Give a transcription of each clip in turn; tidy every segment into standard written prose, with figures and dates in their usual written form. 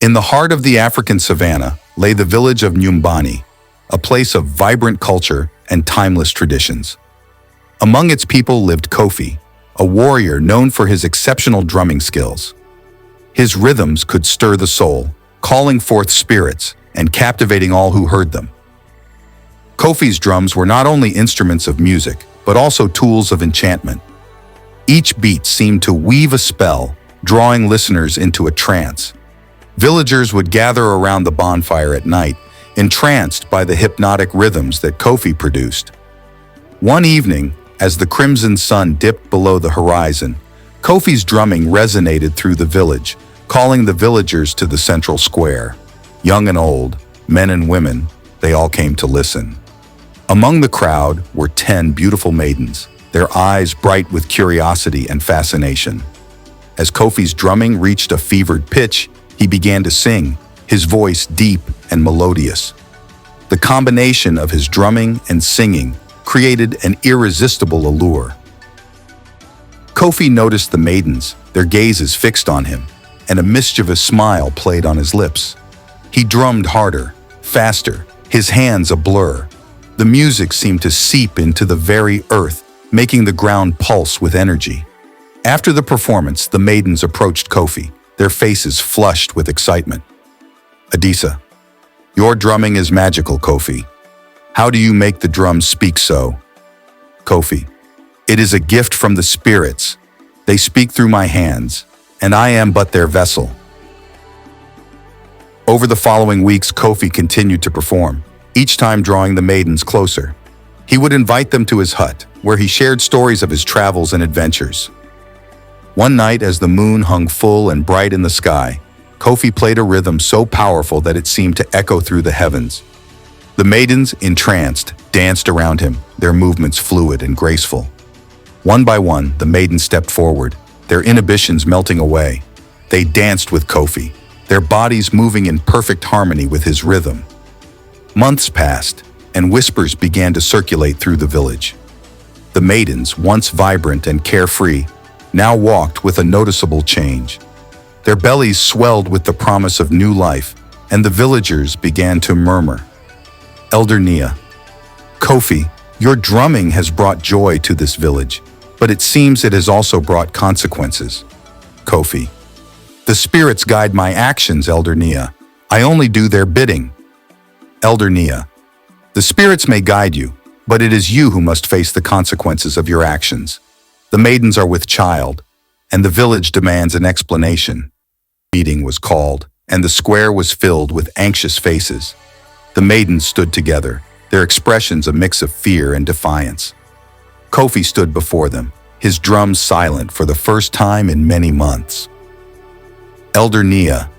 In the heart of the African savanna lay the village of Nyumbani, a place of vibrant culture and timeless traditions. Among its people lived Kofi, a warrior known for his exceptional drumming skills. His rhythms could stir the soul, calling forth spirits and captivating all who heard them. Kofi's drums were not only instruments of music, but also tools of enchantment. Each beat seemed to weave a spell, drawing listeners into a trance. Villagers would gather around the bonfire at night, entranced by the hypnotic rhythms that Kofi produced. One evening, as the crimson sun dipped below the horizon, Kofi's drumming resonated through the village, calling the villagers to the central square. Young and old, men and women, they all came to listen. Among the crowd were 10 beautiful maidens, their eyes bright with curiosity and fascination. As Kofi's drumming reached a fevered pitch, he began to sing, his voice deep and melodious. The combination of his drumming and singing created an irresistible allure. Kofi noticed the maidens, their gazes fixed on him, and a mischievous smile played on his lips. He drummed harder, faster, his hands a blur. The music seemed to seep into the very earth, making the ground pulse with energy. After the performance, the maidens approached Kofi, their faces flushed with excitement. "Adisa, your drumming is magical, Kofi. How do you make the drums speak so?" "Kofi, it is a gift from the spirits. They speak through my hands, and I am but their vessel." Over the following weeks, Kofi continued to perform, each time drawing the maidens closer. He would invite them to his hut, where he shared stories of his travels and adventures. One night, as the moon hung full and bright in the sky, Kofi played a rhythm so powerful that it seemed to echo through the heavens. The maidens, entranced, danced around him, their movements fluid and graceful. One by one, the maidens stepped forward, their inhibitions melting away. They danced with Kofi, their bodies moving in perfect harmony with his rhythm. Months passed, and whispers began to circulate through the village. The maidens, once vibrant and carefree, now walked with a noticeable change. Their bellies swelled with the promise of new life, and the villagers began to murmur. "Elder Nia, Kofi, your drumming has brought joy to this village, but it seems it has also brought consequences." "Kofi, the spirits guide my actions, Elder Nia. I only do their bidding." "Elder Nia, the spirits may guide you, but it is you who must face the consequences of your actions. The maidens are with child, and the village demands an explanation." A meeting was called, and the square was filled with anxious faces. The maidens stood together, their expressions a mix of fear and defiance. Kofi stood before them, his drums silent for the first time in many months. "Elder Nia,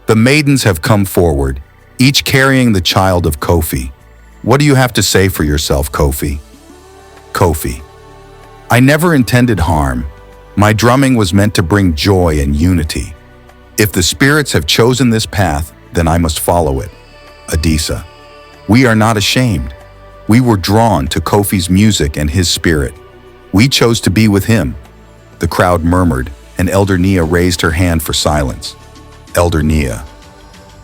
the maidens have come forward, each carrying the child of Kofi. What do you have to say for yourself, Kofi?" "Kofi, I never intended harm. My drumming was meant to bring joy and unity. If the spirits have chosen this path, then I must follow it." "Adisa, we are not ashamed. We were drawn to Kofi's music and his spirit. We chose to be with him." The crowd murmured, and Elder Nia raised her hand for silence. "Elder Nia,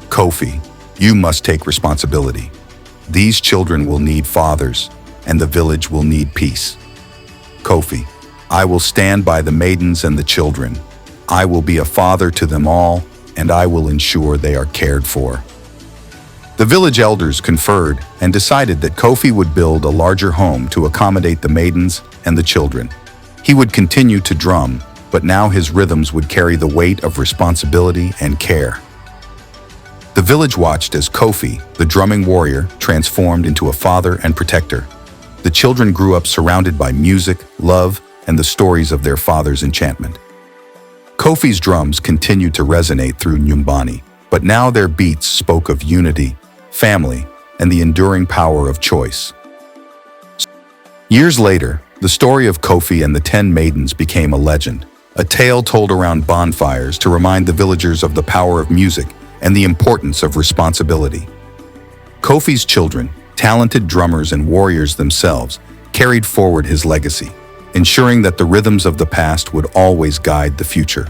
Kofi, you must take responsibility. These children will need fathers, and the village will need peace." "Kofi, I will stand by the maidens and the children. I will be a father to them all, and I will ensure they are cared for." The village elders conferred and decided that Kofi would build a larger home to accommodate the maidens and the children. He would continue to drum, but now his rhythms would carry the weight of responsibility and care. The village watched as Kofi, the drumming warrior, transformed into a father and protector. The children grew up surrounded by music, love, and the stories of their father's enchantment. Kofi's drums continued to resonate through Nyumbani, but now their beats spoke of unity, family, and the enduring power of choice. Years later, the story of Kofi and the 10 maidens became a legend, a tale told around bonfires to remind the villagers of the power of music and the importance of responsibility. Kofi's children, talented drummers and warriors themselves, carried forward his legacy, ensuring that the rhythms of the past would always guide the future.